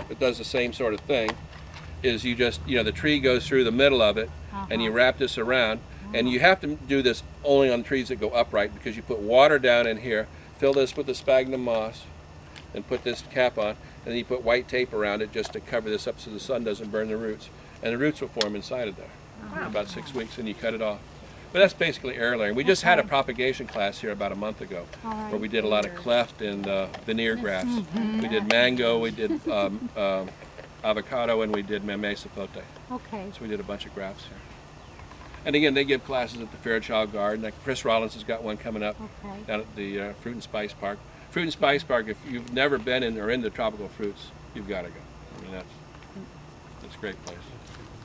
that does the same sort of thing, is you just, the tree goes through the middle of it, and you wrap this around, and you have to do this only on trees that go upright, because you put water down in here, fill this with the sphagnum moss, and put this cap on, and then you put white tape around it just to cover this up so the sun doesn't burn the roots. And the roots will form inside of there in about 6 weeks, and you cut it off. But that's basically air layering. We just had a propagation class here about a month ago where we did a lot of cleft and veneer grafts. We did mango, we did avocado, and we did mamey sapote. Okay. So we did a bunch of grafts here. And again, they give classes at the Fairchild Garden. Like Chris Rollins has got one coming up down at the Fruit and Spice Park. Fruit and Spice Park, if you've never been in or into tropical fruits, you've got to go. I mean, that's a great place.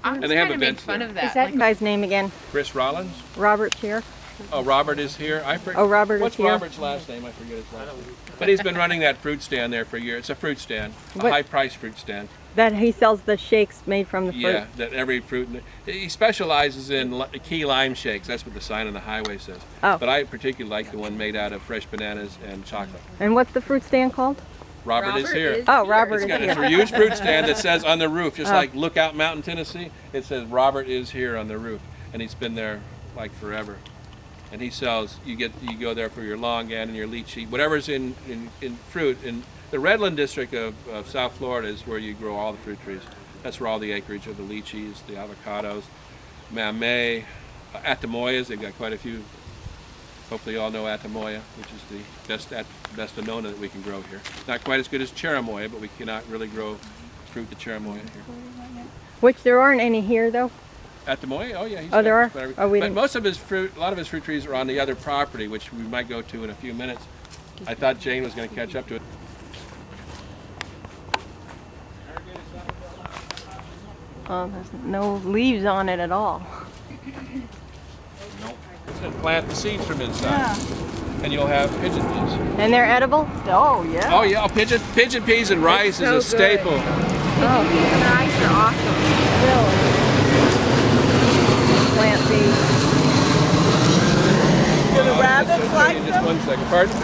I'm and they have events fun there. of that. Is that guy's name again? Chris Rollins? Robert's here. Oh, Robert is here. Robert What's is here. Robert's last name? I forget his last name. But he's been running that fruit stand there for a year. It's a fruit stand, a high-priced fruit stand. That he sells the shakes made from the fruit. Yeah, that every fruit. He specializes in key lime shakes. That's what the sign on the highway says. Oh. But I particularly like the one made out of fresh bananas and chocolate. And what's the fruit stand called? Robert is here. Oh, Robert is It's got here. a huge fruit stand that says on the roof, just like Lookout Mountain, Tennessee, it says Robert is here on the roof. And he's been there like forever. And he sells, you go there for your longan and your lychee, whatever's in fruit. In the Redland district of South Florida is where you grow all the fruit trees. That's where all the acreage of the lychees, the avocados, mamey, atamoyas, they've got quite a few. Hopefully you all know atamoya, which is the best annona that we can grow here. Not quite as good as cherimoya, but we cannot really grow fruit to cherimoya here. Which there aren't any here though. Atamoya? Oh yeah. There are? But most of his fruit, a lot of his fruit trees are on the other property, which we might go to in a few minutes. I thought Jane was going to catch up to it. There's no leaves on it at all. Nope. And plant the seeds from inside. And you'll have pigeon peas. And they're edible? Oh, yeah. Oh yeah, pigeon peas and rice is a staple. Pigeon peas and rice are awesome. Really? Plant seeds. Do the rabbits like Just them? 1 second. Pardon?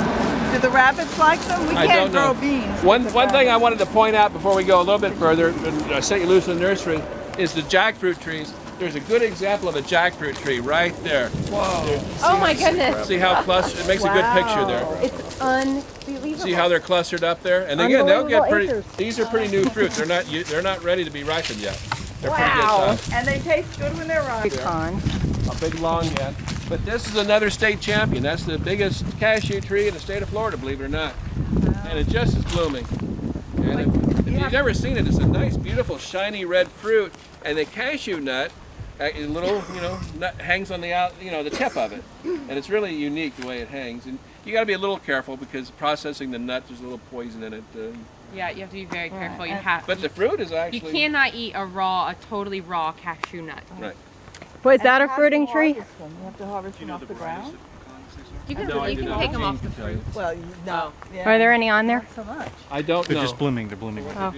Do the rabbits like them? We I can't don't know. grow beans. One thing I wanted to point out before we go a little bit further, and St. Lucia Nursery, is the jackfruit trees. There's a good example of a jackfruit tree right there. Whoa. Oh my goodness. See how clustered? It makes a good picture there. It's unbelievable. See how they're clustered up there? And again, they'll get pretty. Acres. These are pretty new fruits. They're not ready to be ripened yet. They're pretty good size. And they taste good when they're ripe. Pecan. A big longan. But this is another state champion. That's the biggest cashew tree in the state of Florida, believe it or not. And it just is blooming. And if you've never seen it, it's a nice, beautiful, shiny red fruit. And the cashew nut, a little, nut hangs on the the tip of it. And it's really unique the way it hangs. And you got to be a little careful because processing the nut, there's a little poison in it. Yeah, you have to be very careful. But the fruit is actually. You cannot eat a totally raw cashew nut. Right. Well, is that a fruiting tree? You have to harvest them off the ground? You can, No, I you do can not. take them Jane off can the tell you. Well, no. Yeah. Are there any on there? Not so much. I don't know. They're just blooming. They're blooming. Oh.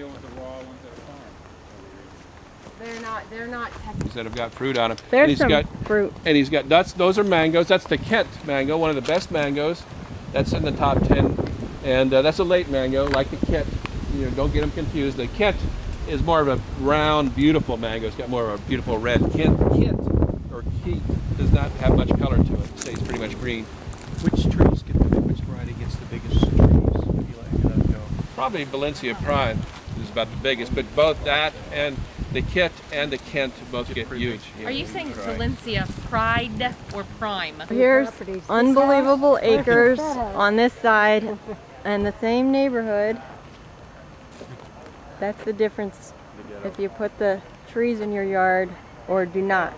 They're not technically. That have got fruit on them. There's some fruit. And he's got those are mangoes. That's the Kent mango, one of the best mangoes. That's in the top 10, and that's a late mango, like the Kent. Don't get them confused. The Kent is more of a round, beautiful mango. It's got more of a beautiful red. Kent or Keat does not have much color to it. It stays pretty much green. Which variety gets the biggest trees? Would you like to go? Probably Valencia Prime is about the biggest, but both that and the Kit and the Kent both get huge. Are you saying Valencia Pride or Prime? Here's unbelievable acres on this side and the same neighborhood. That's the difference if you put the trees in your yard or do not.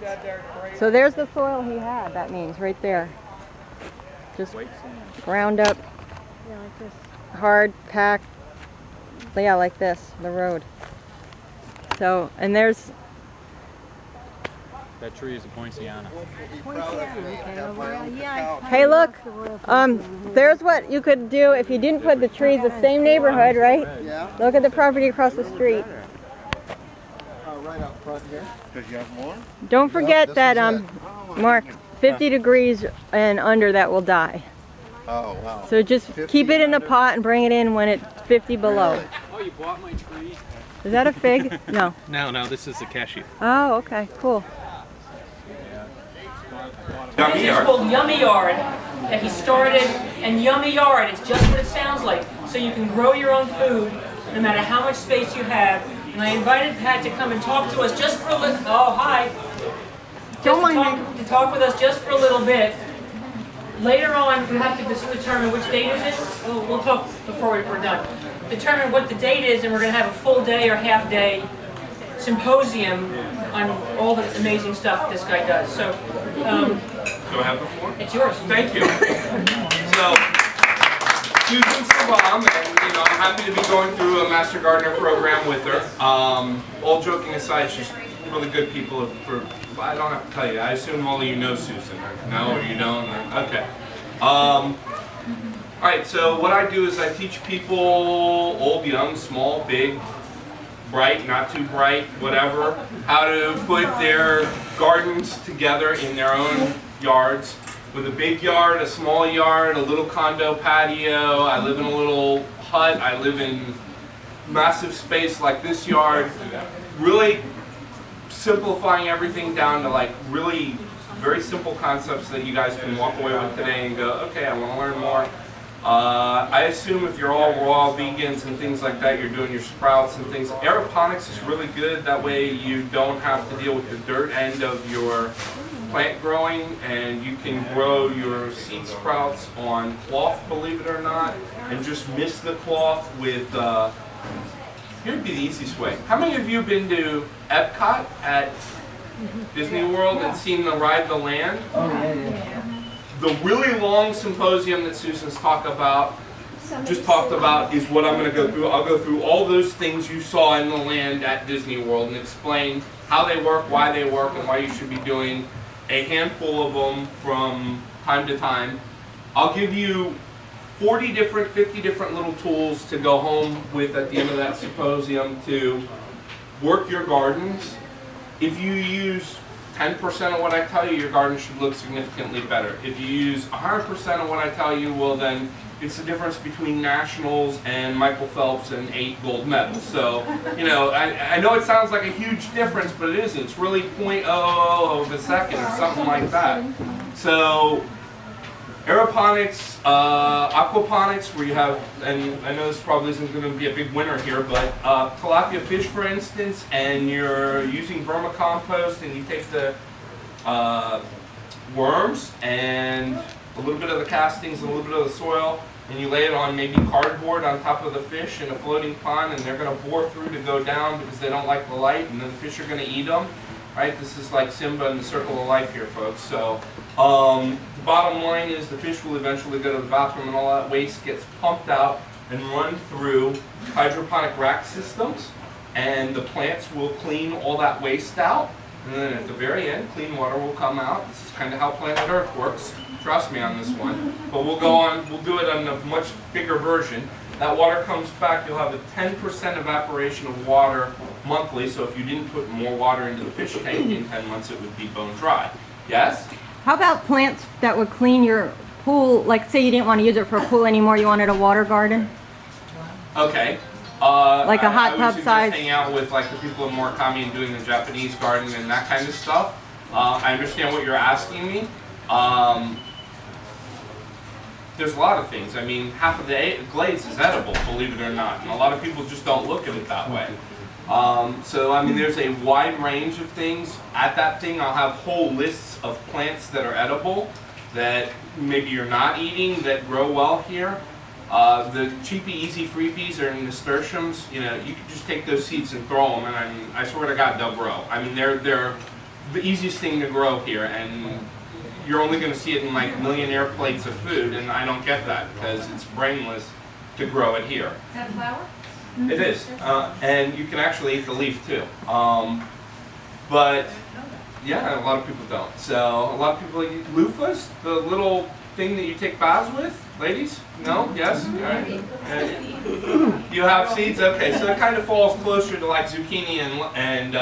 So there's the soil he had, that means, right there. Just ground up, hard, packed, yeah, like this, the road. So, and there's... That tree is a poinciana. Hey, look, there's what you could do if you didn't put the trees the same neighborhood, right? Yeah. Look at the property across the street. Right out front here. Because you have more? Don't forget this that, is Mark, 50 degrees and under that will die. Oh, wow. So just 50 keep it in a under? pot and bring it in when it's 50 below. Really? Oh, you bought my tree? Is that a fig? No. No, this is a cashew. Oh, okay, cool. This is called Yummy Yard that he started, and Yummy Yard, it's just what it sounds like. So you can grow your own food no matter how much space you have. And I invited Pat to come and talk to us just for a little. Oh, hi. Don't mind me. To talk with us just for a little bit. Later on, we have to just determine which date it is. We'll talk before we're done. Determine what the date is, and we're going to have a full day or half day symposium on all the amazing stuff this guy does. So, Do I have the floor? it's yours. Thank you. So, Susan Sabam, and I'm happy to be going through a Master Gardener program with her. All joking aside, she's really good people. I don't have to tell you. I assume all of you know Susan. No, or you don't? Okay. All right. So what I do is I teach people, old, young, small, big, bright, not too bright, whatever, how to put their gardens together in their own yards. With a big yard, a small yard, a little condo patio. I live in a little hut. I live in massive space like this yard. Really simplifying everything down to like really very simple concepts that you guys can walk away with today and go, okay, I want to learn more. I assume if you're all raw vegans and things like that, you're doing your sprouts and things. Aeroponics is really good. That way you don't have to deal with the dirt end of your plant growing, and you can grow your seed sprouts on cloth, believe it or not, and just mix the cloth with, here would be the easiest way. How many of you have been to Epcot at Disney World and seen the Ride the Land? The really long symposium that Susan's talked about is what I'm going to go through. I'll go through all those things you saw in the land at Disney World and explain how they work, why they work, and why you should be doing a handful of them from time to time. I'll give you 50 different little tools to go home with at the end of that symposium to work your gardens. If you use 10% of what I tell you, your garden should look significantly better. If you use 100% of what I tell you, well then, it's the difference between nationals and Michael Phelps and 8 gold medals. So, I know it sounds like a huge difference, but it isn't. It's really 0.00 of a second or something like that. So, aeroponics, aquaponics, where you have, and I know this probably isn't going to be a big winner here, but tilapia fish, for instance, and you're using vermicompost, and you take the worms and a little bit of the castings and a little bit of the soil, and you lay it on maybe cardboard on top of the fish in a floating pond, and they're going to bore through to go down because they don't like the light, and then the fish are going to eat them. Right? This is like Simba and the circle of life here, folks. So the bottom line is the fish will eventually go to the bathroom, and all that waste gets pumped out and run through hydroponic rack systems, and the plants will clean all that waste out. And then at the very end, clean water will come out. This is kind of how planet Earth works. Trust me on this one. But we'll do it on a much bigger version. That water comes back, you'll have a 10% evaporation of water monthly, so if you didn't put more water into the fish tank in 10 months, it would be bone dry. Yes? How about plants that would clean your pool? Like, say you didn't want to use it for a pool anymore, you wanted a water garden? Okay. Like a hot tub size. size? Hang out with like the people in Murakami and doing the Japanese garden and that kind of stuff. I understand what you're asking me. There's a lot of things. I mean, half of the glaze is edible, believe it or not, and a lot of people just don't look at it that way. So, I mean, there's a wide range of things. At that thing, I'll have whole lists of plants that are edible that maybe you're not eating that grow well here. The cheapy, easy freebies are nasturtiums. You can just take those seeds and throw them, and I swear to God, they'll grow. I mean, they're the easiest thing to grow here, and you're only going to see it in like millionaire plates of food, and I don't get that because it's brainless to grow it here. Is that flour? It is, and you can actually eat the leaf too. But yeah, a lot of people don't. So a lot of people eat loofahs, the little thing that you take baths with. Ladies? No? Yes? All right. You have seeds? Okay, so it kind of falls closer to like zucchini and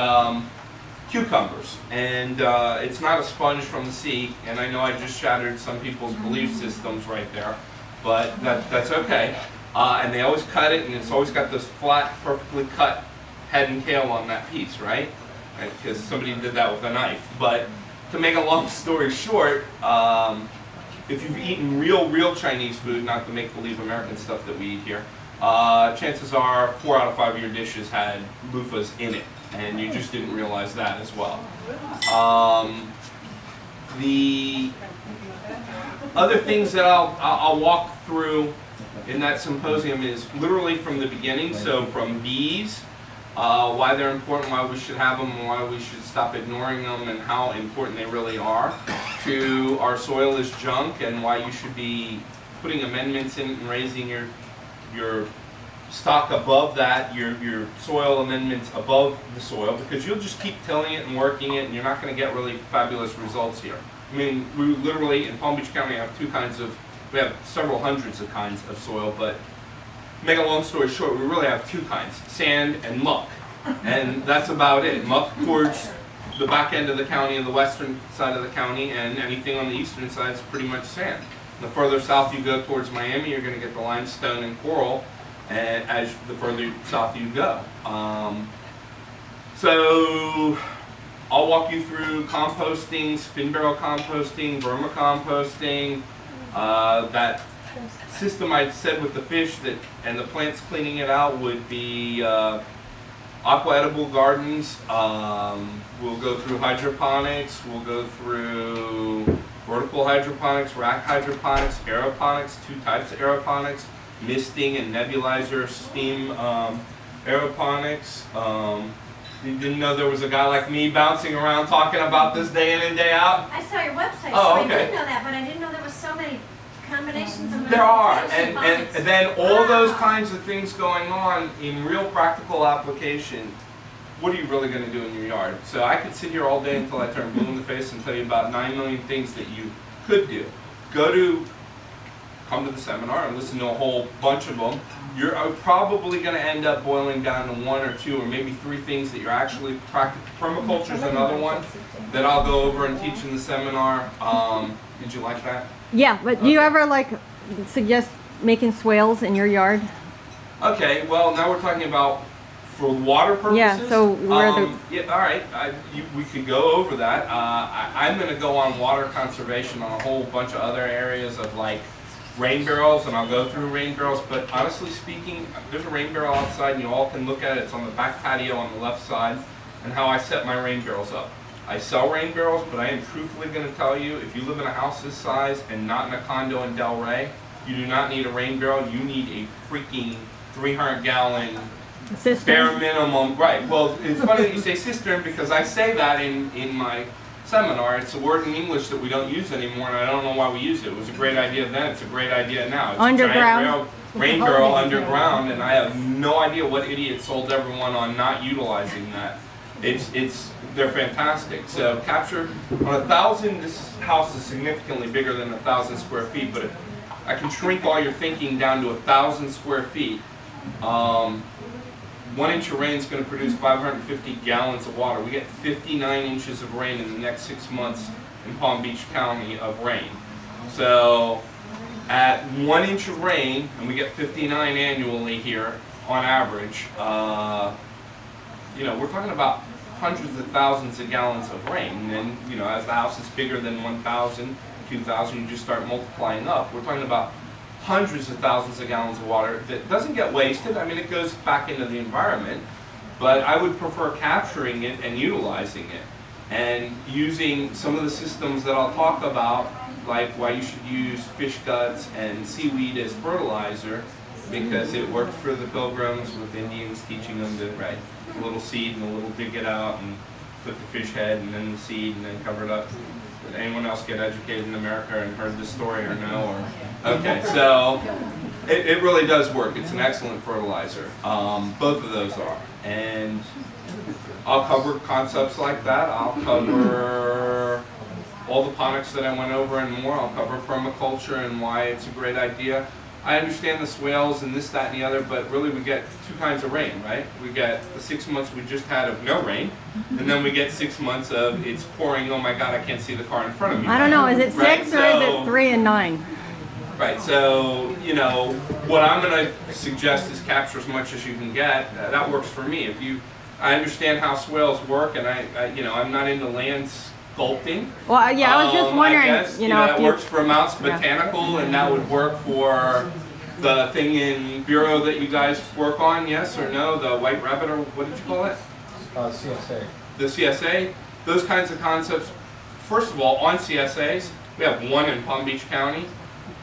cucumbers, and it's not a sponge from the sea, and I know I just shattered some people's belief systems right there, but that's okay. And they always cut it, and it's always got this flat, perfectly cut head and tail on that piece, right? Because somebody did that with a knife. But to make a long story short, if you've eaten real Chinese food, not the make-believe American stuff that we eat here, chances are 4 out of 5 of your dishes had loofahs in it, and you just didn't realize that as well. The other things that I'll walk through in that symposium is literally from the beginning, so from bees, why they're important, why we should have them, and why we should stop ignoring them, and how important they really are, to our soil is junk, and why you should be putting amendments in and raising your stock above that, your soil amendments above the soil, because you'll just keep tilling it and working it, and you're not going to get really fabulous results here. I mean, we literally, in Palm Beach County, we have several hundreds of kinds of soil, but to make a long story short, we really have 2 kinds, sand and muck. And that's about it. Muck towards the back end of the county and the western side of the county, and anything on the eastern side is pretty much sand. The further south you go towards Miami, you're going to get the limestone and coral, and as the further south you go. So I'll walk you through composting, spin barrel composting, vermicomposting, that system I said with the fish and the plants cleaning it out would be aqua edible gardens. We'll go through hydroponics, we'll go through vertical hydroponics, rack hydroponics, aeroponics, 2 types of aeroponics, misting and nebulizer steam aeroponics. You didn't know there was a guy like me bouncing around talking about this day in and day out? I saw your website, Oh, so okay. I did know that, but I didn't know there was so many combinations of There are, modification and pockets. then all those Wow. kinds of things going on in real practical application. What are you really going to do in your yard? So I could sit here all day until I turn blue in the face and tell you about 9 million things that you could do. Come to the seminar and listen to a whole bunch of them. You're probably going to end up boiling down to 1 or 2 or maybe 3 things that you're actually practicing. Permaculture is another one that I'll go over and teach in the seminar. Did you like that? Yeah, but do you ever like suggest making swales in your yard? Okay, well now we're talking about for water purposes. Yeah, so where yeah, all right, we could go over that. I'm going to go on water conservation on a whole bunch of other areas of like rain barrels, and I'll go through rain barrels, but honestly speaking, there's a rain barrel outside and you all can look at it. It's on the back patio on the left side, and how I set my rain barrels up. I sell rain barrels, but I am truthfully going to tell you, if you live in a house this size and not in a condo in Delray, you do not need a rain barrel. You need a freaking 300-gallon bare minimum. Right. Well, it's funny that you say cistern, because I say that in my seminar. It's a word in English that we don't use anymore, and I don't know why we use it. It was a great idea then. It's a great idea now. It's Underground. a giant rain barrel underground, and I have no idea what idiot sold everyone on not utilizing that. They're fantastic. So capture on 1,000. This house is significantly bigger than 1,000 square feet, but if I can shrink all your thinking down to 1,000 square feet. 1 inch of rain is going to produce 550 gallons of water. We get 59 inches of rain in the next 6 months in Palm Beach County of rain. So at 1 inch of rain, and we get 59 annually here on average, we're talking about hundreds of thousands of gallons of rain. And then, as the house is bigger than 1,000, 2,000, you just start multiplying up. We're talking about hundreds of thousands of gallons of water that doesn't get wasted. I mean, it goes back into the environment, but I would prefer capturing it and utilizing it and using some of the systems that I'll talk about, like why you should use fish guts and seaweed as fertilizer, because it worked for the Pilgrims with Indians teaching them to, right, a little seed and a little dig it out and put the fish head and then the seed and then cover it up. Did anyone else get educated in America and heard this story or no? Okay, so it really does work. It's an excellent fertilizer. Both of those are. And I'll cover concepts like that. I'll cover all the ponics that I went over and more. I'll cover permaculture and why it's a great idea. I understand the swales and this, that, and the other, but really we get 2 kinds of rain, right? We get the 6 months we just had of no rain, and then we get 6 months of it's pouring, oh my God, I can't see the car in front of me. I don't know, is it 6 right? or is it 3 and 9? Right, so, you know, what I'm going to suggest is capture as much as you can get. That works for me. I understand how swales work, and I'm not into land sculpting. Well, yeah, I was just wondering, I guess, you know, that works for Mounts Botanical, and that would work for the thing in Bureau that you guys work on, yes or no? The White Rabbit, or what did you call it? CSA. The CSA. Those kinds of concepts. First of all, on CSAs, we have one in Palm Beach County.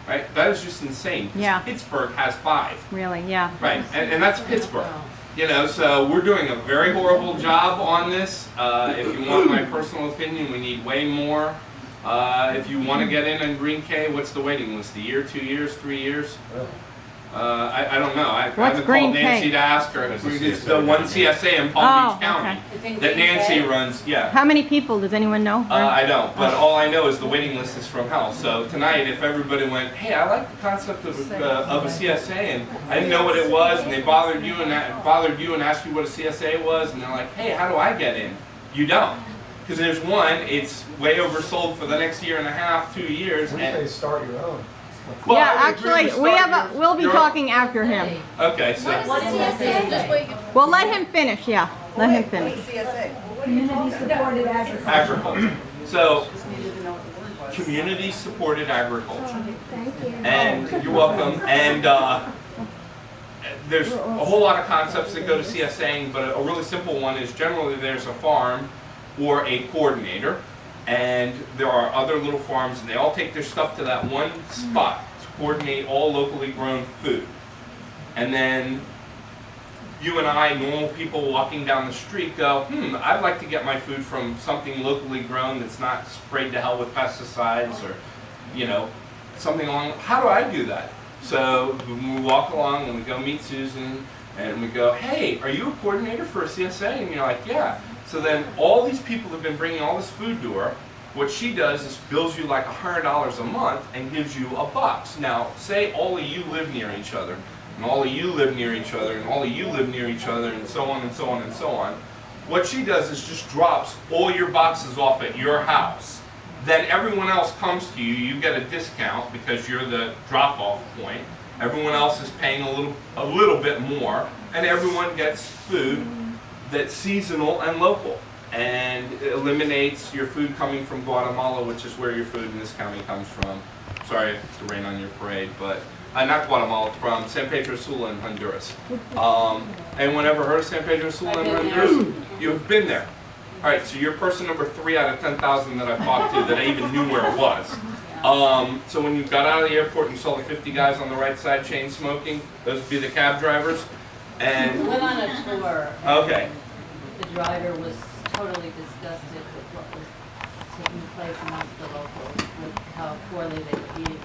Right? That is just insane. Yeah. Pittsburgh has 5. Really, yeah. Right, and that's Pittsburgh. You know, so we're doing a very horrible job on this. If you want my personal opinion, we need way more. If you want to get in Green K, what's the waiting list? A year, 2 years, 3 years? I don't know. I haven't Green called Nancy K? to ask her. It's the one CSA in Palm Beach County that Nancy runs. Yeah. How many people, does anyone know? I don't, but all I know is the waiting list is from hell. So tonight, if everybody went, hey, I like the concept of a CSA, and I didn't know what it was, and they bothered you and asked you what a CSA was, and they're like, hey, how do I get in? You don't. Because there's one, it's way oversold for the next year and a half, 2 years. What if they start your own? Well, Yeah, I would really actually, we'll be talking after him. Okay, so. What is CSA? Well, let him finish, yeah. Let him finish. Agriculture. So, community supported agriculture. And you're welcome. And there's a whole lot of concepts that go to CSAing, but a really simple one is generally there's a farm or a coordinator, and there are other little farms, and they all take their stuff to that one spot to coordinate all locally grown food. And then you and I, normal people walking down the street, go, I'd like to get my food from something locally grown that's not sprayed to hell with pesticides, or, you know, something along. How do I do that? So when we walk along and we go meet Susan, and we go, hey, are you a coordinator for a CSA? And you're like, yeah. So then all these people have been bringing all this food to her. What she does is bills you like $100 a month and gives you $1. Now, say all of you live near each other, and all of you live near each other, and all of you live near each other, and so on and so on and so on. What she does is just drops all your boxes off at your house. Then everyone else comes to you, you get a discount because you're the drop-off point. Everyone else is paying a little bit more, and everyone gets food that's seasonal and local, and it eliminates your food coming from Guatemala, which is where your food in this county comes from. Sorry to rain on your parade, but not Guatemala, from San Pedro Sula in Honduras. Anyone ever heard of San Pedro Sula in Honduras? You've been there. All right, so you're person number 3 out of 10,000 that I've talked to that I even knew where it was. So when you got out of the airport and you saw the 50 guys on the right side chain smoking, those would be the cab drivers. And we went on a tour. Okay. The driver was totally disgusted with what was taking place amongst the locals, with how poorly they were eating.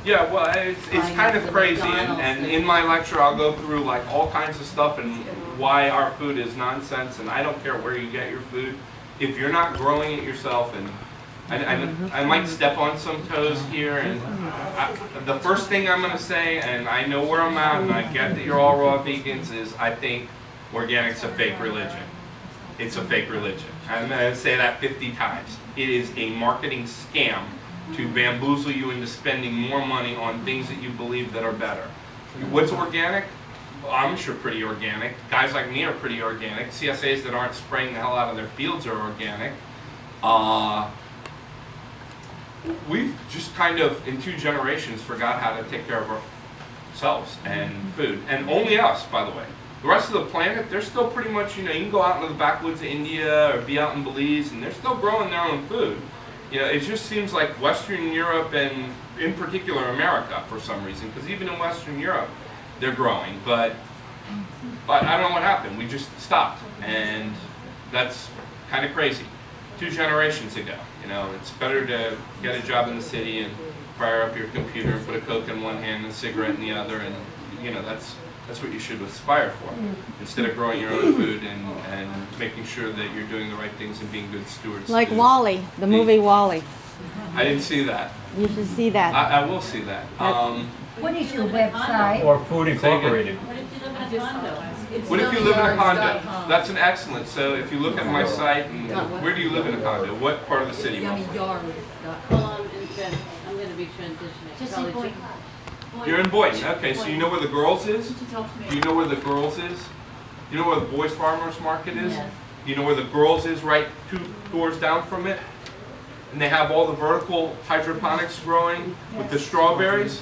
Yeah, well, it's kind of crazy, and in my lecture I'll go through like all kinds of stuff and why our food is nonsense, and I don't care where you get your food. If you're not growing it yourself, and I might step on some toes here, and the first thing I'm going to say, and I know where I'm at, and I get that you're all raw vegans, is I think organic's a fake religion. It's a fake religion. I'm going to say that 50 times. It is a marketing scam to bamboozle you into spending more money on things that you believe that are better. What's organic? Well, I'm sure pretty organic. Guys like me are pretty organic. CSAs that aren't spraying the hell out of their fields are organic. We've just kind of, in 2 generations, forgot how to take care of ourselves and food. And only us, by the way. The rest of the planet, they're still pretty much, you can go out into the backwoods of India or be out in Belize, and they're still growing their own food. It just seems like Western Europe, and in particular America, for some reason, because even in Western Europe, they're growing. But I don't know what happened. We just stopped, and that's kind of crazy. 2 generations ago, it's better to get a job in the city and fire up your computer and put a Coke in one hand and a cigarette in the other, and that's what you should aspire for, instead of growing your own food and making sure that you're doing the right things and being good stewards. Like WALL-E, the movie WALL-E. I didn't see that. You should see that. I will see that. What is your website? Or Food Incorporated. What if you live in a condo? That's an excellent. So if you look at my site, and where do you live in a condo? What part of the city? I'm going to be transitioning. Just Probably in Boyd. just- You're in Boyd. Okay, so you know where the girls is? Do you know where the girls is? You know where the boys farmers market is? Yes. You know where the girls is, right 2 doors down from it? And they have all the vertical hydroponics growing with the strawberries?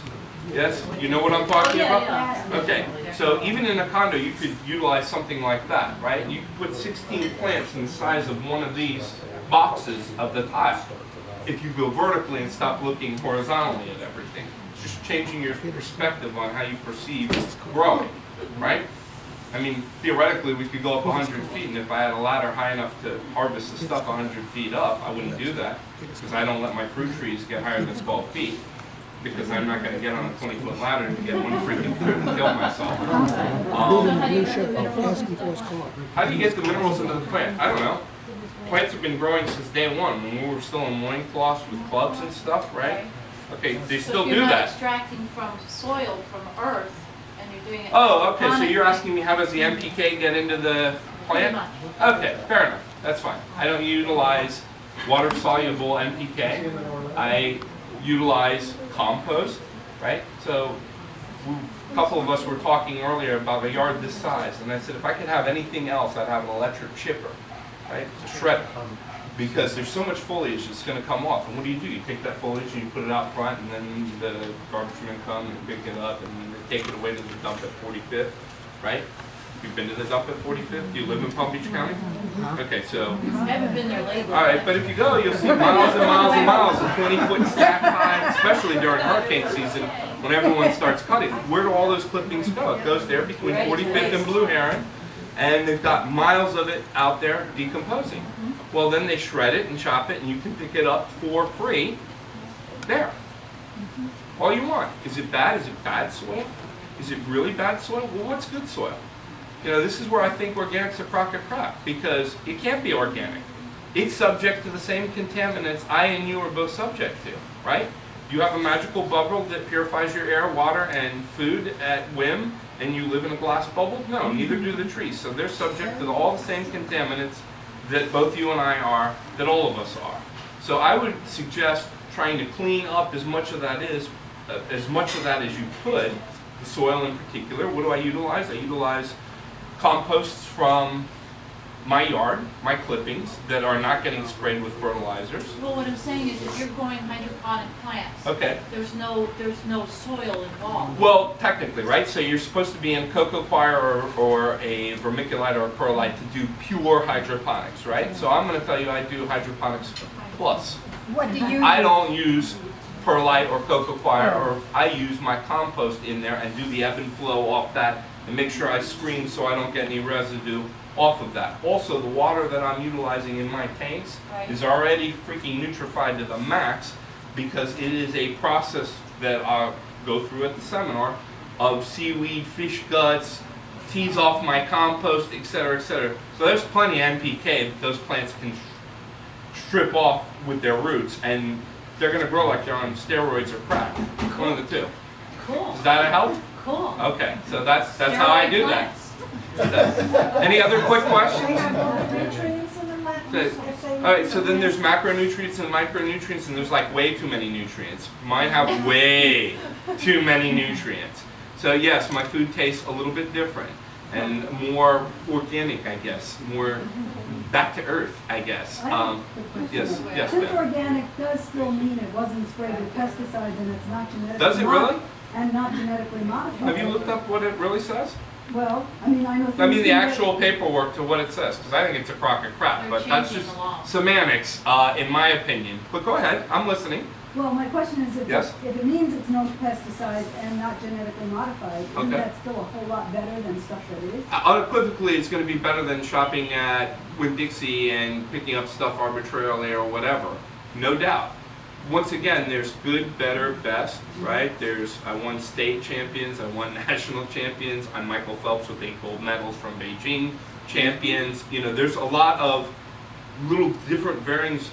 Yes? You know what I'm talking Yeah, about? yeah. Okay, so even in a condo, you could utilize something like that, right? You could put 16 plants in the size of one of these boxes of the tile. If you go vertically and stop looking horizontally at everything. It's just changing your perspective on how you perceive growing, right? I mean, theoretically, we could go up 100 feet, and if I had a ladder high enough to harvest the stuff 100 feet up, I wouldn't do that, because I don't let my fruit trees get higher than 12 feet, because I'm not going to get on a 20-foot ladder and get one freaking fruit and kill myself. How do you get the minerals into the plant? I don't know. Plants have been growing since day one, when we were still in loincloths with clubs and stuff, right? Okay, they still do You're not that. extracting from soil, from earth, and you're doing it. Oh, okay, so you're hydroponically. asking me how does the NPK get into the Pretty plant? much. Okay, fair enough, that's fine. I don't utilize water-soluble NPK. I utilize compost, right? So, a couple of us were talking earlier about a yard this size, and I said if I could have anything else, I'd have an electric chipper, right, to shred it. Because there's so much foliage that's going to come off, and what do? You take that foliage and you put it out front, and then the garbage men come and pick it up, and then they take it away to the dump at 45th, right? You've been to the dump at 45th? Do you live in Palm Beach County? Okay, so, I haven't been there lately. all right, but if you go, you'll see miles and miles and miles of 20-foot stack high, especially during hurricane season, when everyone starts cutting. Where do all those clippings go? It goes there between 45th and Blue Heron, and they've got miles of it out there decomposing. Well, then they shred it and chop it, and you can pick it up for free there. All you want. Is it bad? Is it bad soil? Is it really bad soil? Well, what's good soil? You know, this is where I think organic's a crock of crap, because it can't be organic. It's subject to the same contaminants I and you are both subject to, right? Do you have a magical bubble that purifies your air, water, and food at whim, and you live in a glass bubble? No, neither do the trees. So they're subject to all the same contaminants that both you and I are, that all of us are. So I would suggest trying to clean up as much of that as you could, the soil in particular. What do I utilize? I utilize composts from my yard, my clippings, that are not getting sprayed with fertilizers. Well, what I'm saying is if you're growing hydroponic plants, Okay. there's no soil involved. Well, technically, right? So you're supposed to be in cocoa coir or a vermiculite or a perlite to do pure hydroponics, right? So I'm going to tell you I do hydroponics plus. What do you? I don't use perlite or cocoa coir, or I use my compost in there and do the ebb and flow off that and make sure I screen so I don't get any residue off of that. Also, the water that I'm utilizing in my tanks is already freaking nutrified to the max, because it is a process that I'll go through at the seminar of seaweed, fish guts, tease off my compost, etc., etc. So there's plenty of NPK that those plants can strip off with their roots, and they're going to grow like they're on steroids or crack. One of the two. Cool. Does that help? Cool. Okay, so that's how I do that. Any other quick questions? All right, so then there's macronutrients and micronutrients, and there's like way too many nutrients. Mine have way too many nutrients. So yes, my food tastes a little bit different and more organic, I guess, more back to earth, I guess. Yes, Since Ben. organic does still mean it wasn't sprayed with pesticides and it's not genetically Does it really? and not genetically modified. Have you looked up what it really says? Well, I mean, I know. I mean the things actual paperwork to what it says, because I think it's a crock of crap, They're but that's changing just the law. semantics, in my opinion. But go ahead, I'm listening. Well, my question is, Yes? if it means it's no pesticides and not genetically modified, isn't Okay. that still a whole lot better than stuff that is? Unequivocally, it's going to be better than shopping at Winn-Dixie and picking up stuff arbitrarily or whatever. No doubt. Once again, there's good, better, best, right? I won state champions, I won national champions. I'm Michael Phelps with 8 gold medals from Beijing champions. You know, there's a lot of little different variants.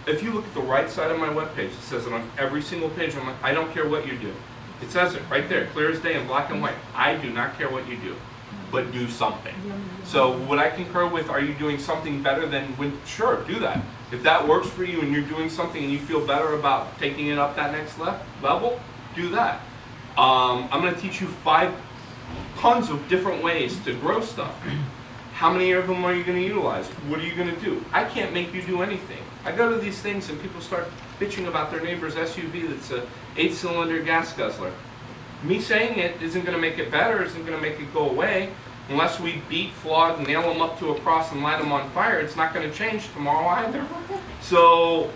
If you look at the right side of my webpage, it says it on every single page. I don't care what you do. It says it right there, clear as day in black and white. I do not care what you do. but do something. So what I concur with, are you doing something better than when, sure, do that. If that works for you and you're doing something and you feel better about taking it up that next level, do that. I'm going to teach you 5 tons of different ways to grow stuff. How many of them are you going to utilize? What are you going to do? I can't make you do anything. I go to these things and people start bitching about their neighbor's SUV that's a 8-cylinder gas guzzler. Me saying it isn't going to make it better, isn't going to make it go away. Unless we beat, flog, nail them up to a cross and light them on fire, it's not going to change tomorrow either. So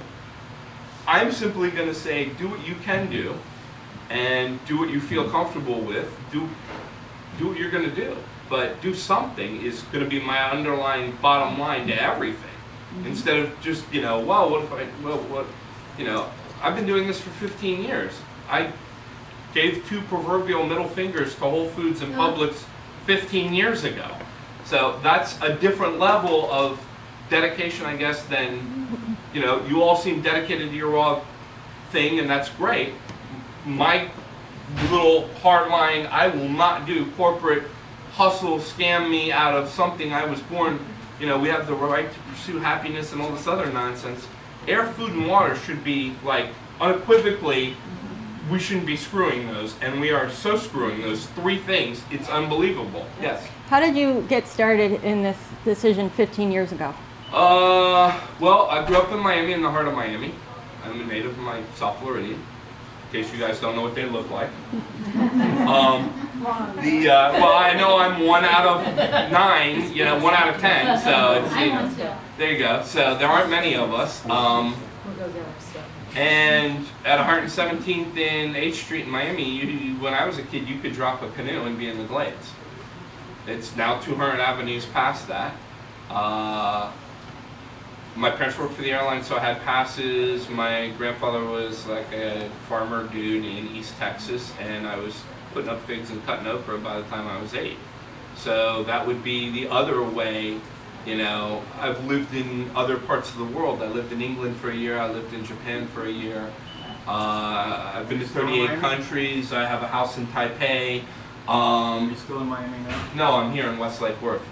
I'm simply going to say, do what you can do and do what you feel comfortable with. Do what you're going to do. But do something is going to be my underlying bottom line to everything. Instead of just, well, what if I've been doing this for 15 years. I gave 2 proverbial middle fingers to Whole Foods and Publix 15 years ago. So that's a different level of dedication, I guess, than, you all seem dedicated to your raw thing, and that's great. My little hardline, I will not do corporate hustle, scam me out of something I was born, we have the right to pursue happiness and all this other nonsense. Air, food, and water should be, like, unequivocally, we shouldn't be screwing those, and we are so screwing those 3 things, it's unbelievable. Yes? How did you get started in this decision 15 years ago? Well, I grew up in Miami, in the heart of Miami. I'm a native of my South Floridian, in case you guys don't know what they look like. Well, I know I'm 1 out of 9, 1 out of 10, so it's, there you go. So there aren't many of us. And at 117th and H Street in Miami, when I was a kid, you could drop a canoe and be in the Glades. It's now 200 avenues past that. My parents worked for the airline, so I had passes. My grandfather was like a farmer dude in East Texas, and I was putting up figs and cutting okra by the time I was 8. So that would be the other way. I've lived in other parts of the world. I lived in England for a year. I lived in Japan for a year. I've been to 38 countries. I have a house in Taipei. Are you still in Miami now? No, I'm here in Westlake Worth.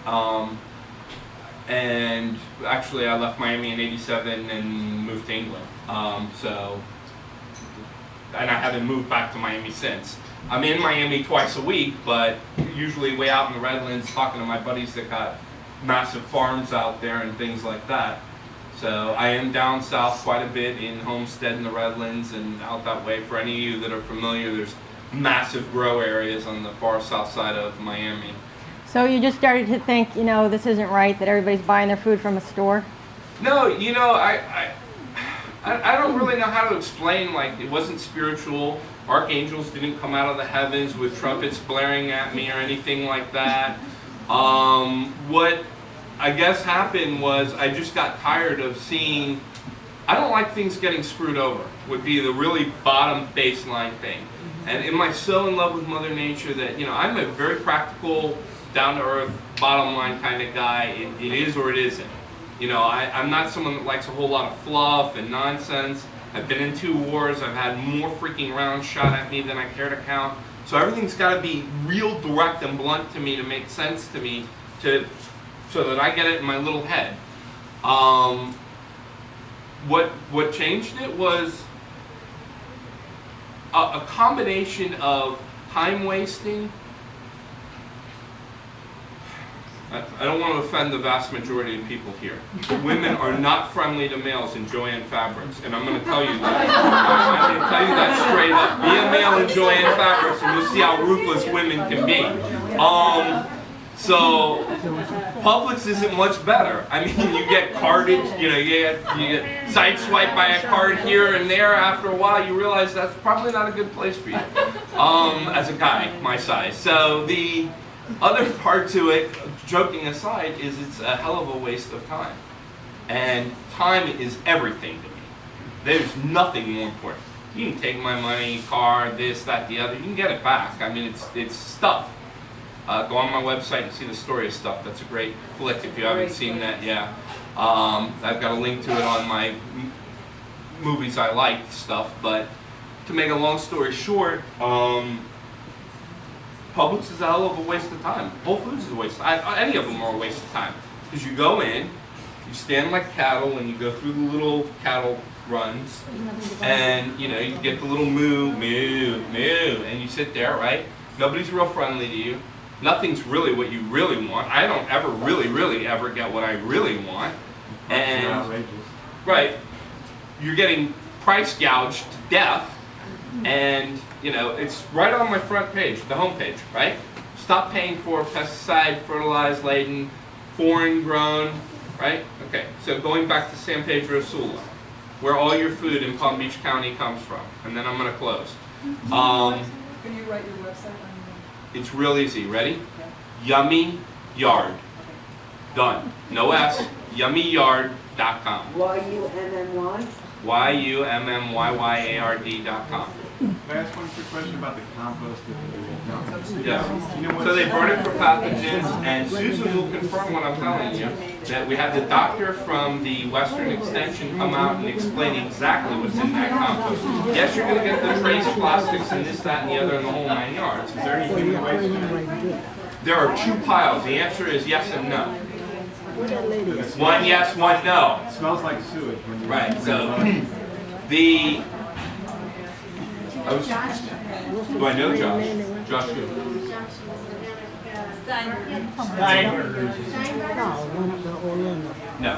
And actually, I left Miami in '87 and moved to England. And I haven't moved back to Miami since. I'm in Miami twice a week, but usually way out in the Redlands, talking to my buddies that got massive farms out there and things like that. So I am down south quite a bit in Homestead in the Redlands and out that way. For any of you that are familiar, there's massive grow areas on the far south side of Miami. So you just started to think, this isn't right, that everybody's buying their food from a store? No, I don't really know how to explain, like, it wasn't spiritual. Archangels didn't come out of the heavens with trumpets blaring at me or anything like that. What I guess happened was I just got tired of seeing, I don't like things getting screwed over, would be the really bottom baseline thing. And am I so in love with Mother Nature that, I'm a very practical, down-to-earth, bottom line kind of guy. It is or it isn't. I'm not someone that likes a whole lot of fluff and nonsense. I've been in 2 wars. I've had more freaking rounds shot at me than I care to count. So everything's got to be real direct and blunt to me to make sense to me, so that I get it in my little head. What changed it was a combination of time wasting. I don't want to offend the vast majority of people here. Women are not friendly to males in Joann Fabrics, and I'm going to tell you that. I'm going to tell you that straight up. Be a male in Joann Fabrics, and you'll see how ruthless women can be. So Publix isn't much better. I mean, you get carded, you get sideswiped by a card here and there. After a while, you realize that's probably not a good place for you, as a guy my size. So the other part to it, joking aside, is it's a hell of a waste of time. And time is everything to me. There's nothing more important. You can take my money, car, this, that, the other. You can get it back. I mean, it's stuff. Go on my website and see the story of stuff. That's a great flick if you haven't seen that. Yeah, I've got a link to it on my movies I like stuff. But to make a long story short, Publix is a hell of a waste of time. Whole Foods is a waste. Any of them are a waste of time because you go in, you stand like cattle, and you go through the little cattle runs, and you get the little moo, moo, moo, and you sit there, right? Nobody's real friendly to you. Nothing's really what you really want. I don't ever really ever get what I really want. And right, you're getting price gouged to death, and it's right on my front page, the home page, right? Stop paying for pesticide, fertilized laden, foreign grown, right? Okay, so going back to San Pedro Sula, where all your food in Palm Beach County comes from, and then I'm going to close. Can you write your website on It's real easy. Ready? Yummy Yard. Done. No S. YummyYard.com. YUMMY? YummyYard.com. Can I ask one quick question about the compost? Yes. So they burn it for pathogens, and Susan will confirm what I'm telling you, that we had the doctor from the Western Extension come out and explain exactly what's in that compost. Yes, you're going to get the trace plastics and this, that, and the other in the whole 9 yards. Is there anything in waste? There are 2 piles. The answer is yes and no. One yes, one no. It smells like sewage when you... Right, so the... Do I know Josh? Josh who? No.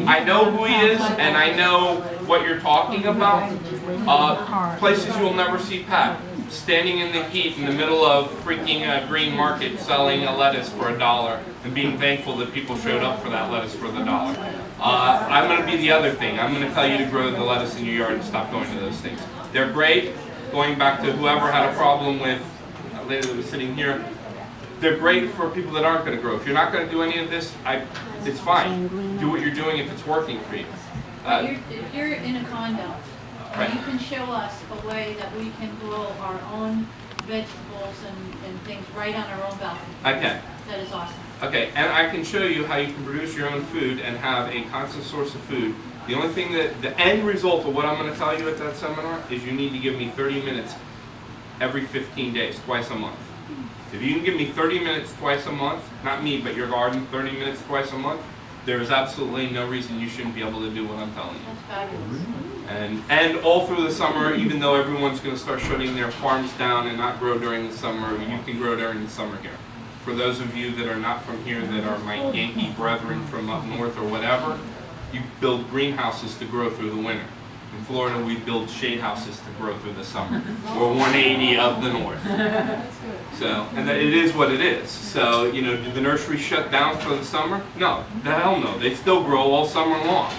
I know who he is, and I know what you're talking about. Places you'll never see Pat. Standing in the heat in the middle of freaking green market selling a lettuce for $1 and being thankful that people showed up for that lettuce for the $1. I'm going to be the other thing. I'm going to tell you to grow the lettuce in your yard and stop going to those things. They're great. Going back to whoever had a problem with a lady that was sitting here, they're great for people that aren't going to grow. If you're not going to do any of this, it's fine. Do what you're doing if it's working for you. If you're in a condo, Right. you can show us a way that we can grow our own vegetables and things right on our own balcony. I can. That is awesome. Okay, and I can show you how you can produce your own food and have a constant source of food. The only thing the end result of what I'm going to tell you at that seminar is you need to give me 30 minutes every 15 days, twice a month. If you can give me 30 minutes twice a month, not me, but your garden, 30 minutes twice a month, there is absolutely no reason you shouldn't be able to do what I'm telling you. That's fabulous. And all through the summer, even though everyone's going to start shutting their farms down and not grow during the summer, you can grow during the summer here. For those of you that are not from here, that are my Yankee brethren from up north or whatever, you build greenhouses to grow through the winter. In Florida, we build shade houses to grow through the summer. We're 180 of the north. So, and it is what it is. So, did the nursery shut down for the summer? No, the hell no. They still grow all summer long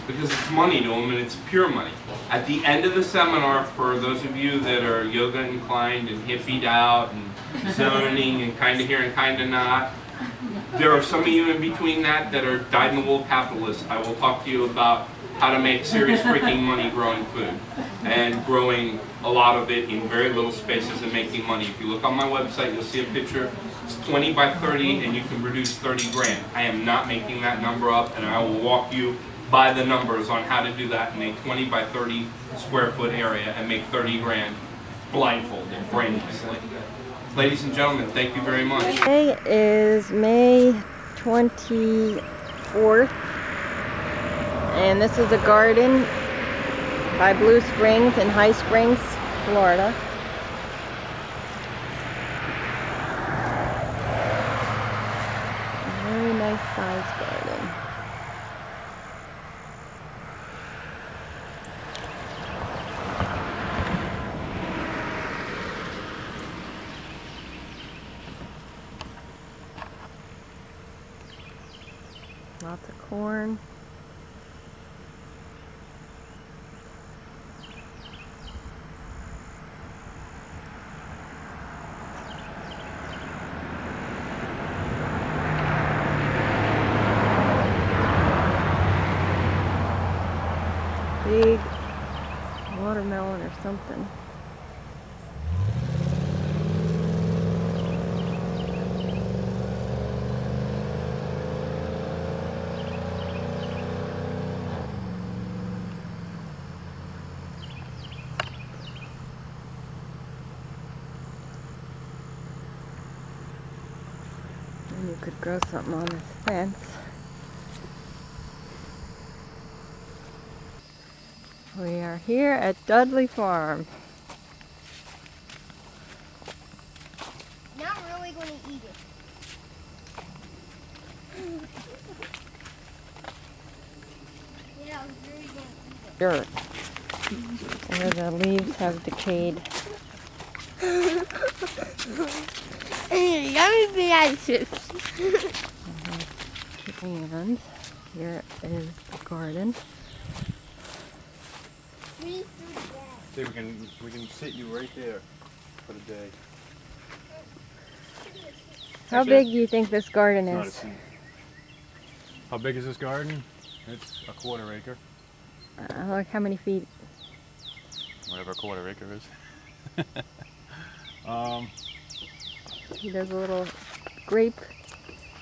because it's money to them and it's pure money. At the end of the seminar, for those of you that are yoga inclined and hippied out and zoning and kind of here and kind of not, there are some of you in between that are dyed-in-the-wool capitalists. I will talk to you about how to make serious freaking money growing food and growing a lot of it in very little spaces and making money. If you look on my website, you'll see a picture. It's 20 by 30 and you can produce 30 grand. I am not making that number up, and I will walk you by the numbers on how to do that in a 20 by 30 square foot area and make 30 grand blindfolded, brainlessly. Ladies and gentlemen, thank you very much. Today is May 24th, and this is a garden by Blue Springs in High Springs, Florida. A very nice sized garden. Lots of corn. Big watermelon or something. And you could grow something on this fence. We are here at Dudley Farm. Now I'm really going to eat it. Yeah, I was really going to eat it. Dirt. Where the leaves have decayed. Yummy bananas. And here is the garden. See, we can sit you right there for the day. How big do you think this garden It's not a is? seat. How big is this garden? It's a 1/4 acre. Like how many feet? Whatever a 1/4 acre is. There's a little grape,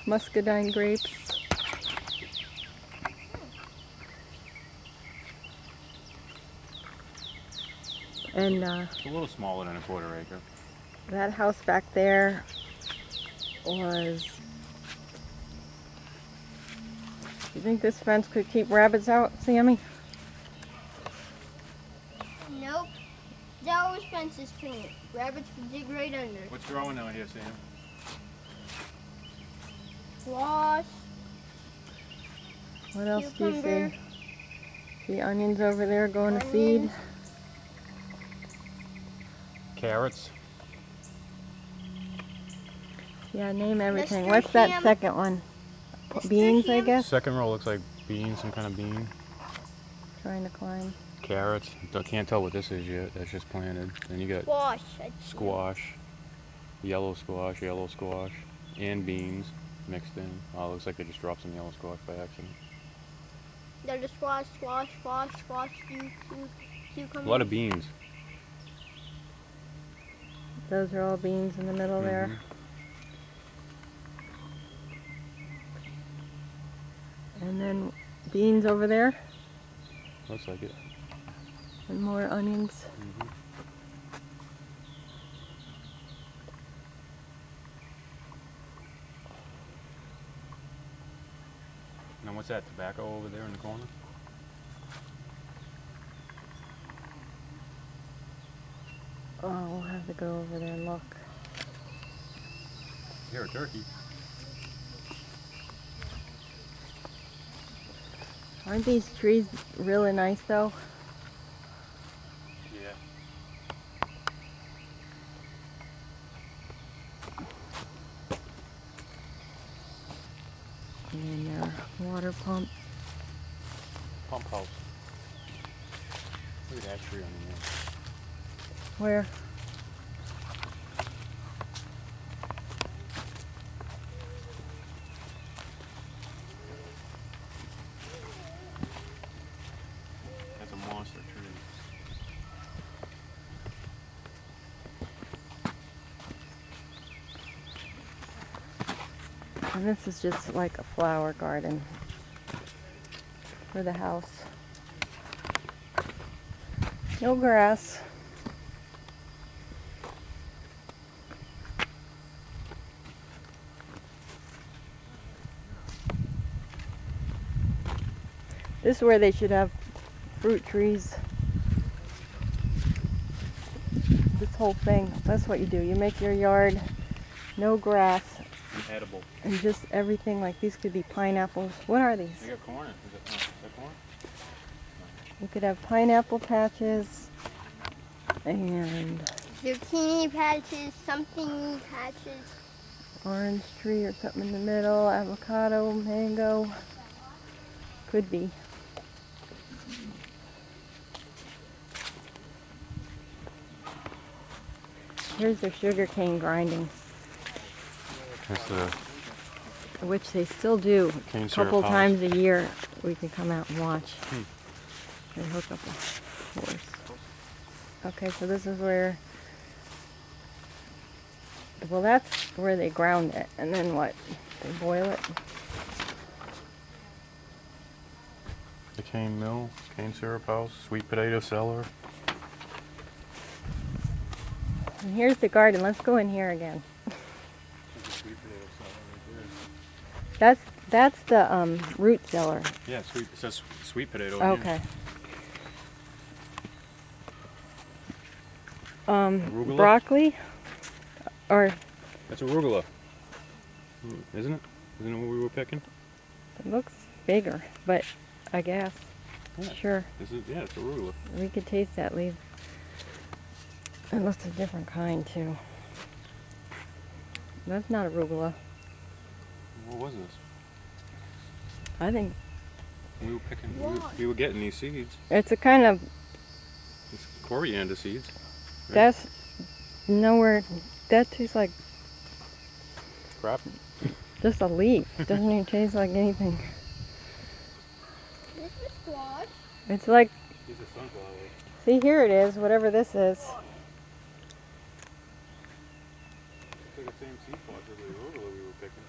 muscadine grapes. And It's a little smaller than a 1/4 acre. that house back there was... You think this fence could keep rabbits out, Sammy? Nope. That always fence is clean. Rabbits can dig right under. What's growing out here, Sam? Squash. What else do you Cucumber. see? The onions over there going to seed. Onions. Carrots. Yeah, name everything. Mr. What's that Ham. second one? Mr. Beans, I Ham. guess? Second row looks like beans, some kind of bean. Trying to climb. Carrots. I can't tell what this is yet. That's just planted. Then you got Squash. squash, yellow squash, and beans mixed in. Oh, it looks like they just dropped some yellow squash by accident. There's a squash, cucumber. A lot of beans. Those are all beans in the middle there. And then beans over there. Looks like it. And more onions. Now what's that, tobacco over there in the corner? Oh, we'll have to go over there and look. Here, a turkey. Aren't these trees really nice though? Yeah. And their water pump. Pump house. Look at that tree on the end. Where? That's a monster tree. And this is just like a flower garden for the house. No grass. This is where they should have fruit trees. This whole thing, that's what you do. You make your yard, no grass, Edible. and just everything. Like these could be pineapples. What are these? They got corn. Is that corn? You could have pineapple patches and Zucchini patches, something patches. orange tree or something in the middle, avocado, mango. Could be. Here's their sugar cane grinding, That's the which they still do. cane A syrup couple house. times a year we can come out and watch. They hook up a horse. Okay, so this is where, well, that's where they ground it, and then what? They boil it. The cane mill, cane syrup house, sweet potato cellar. And here's the garden. Let's go in here again. There's a sweet potato cellar right That's the root cellar. Yeah, sweet. It says sweet potato. in here. Okay. Arugula? Broccoli, or That's arugula, isn't it? Isn't it what we were picking? it looks bigger, but I guess. Yeah. Sure. This is, yeah, it's arugula. We could taste that leaf. It looks a different kind too. That's not arugula. What was this? I think We were picking. We were getting these seeds. it's a kind of, It's coriander seeds. Right? that's nowhere, that tastes like Crap. just a leaf. It doesn't even taste like anything. This is squash. It's like, These are sunflowers. see, here it is, whatever this is. It's like the same seed pods as the arugula we were picking.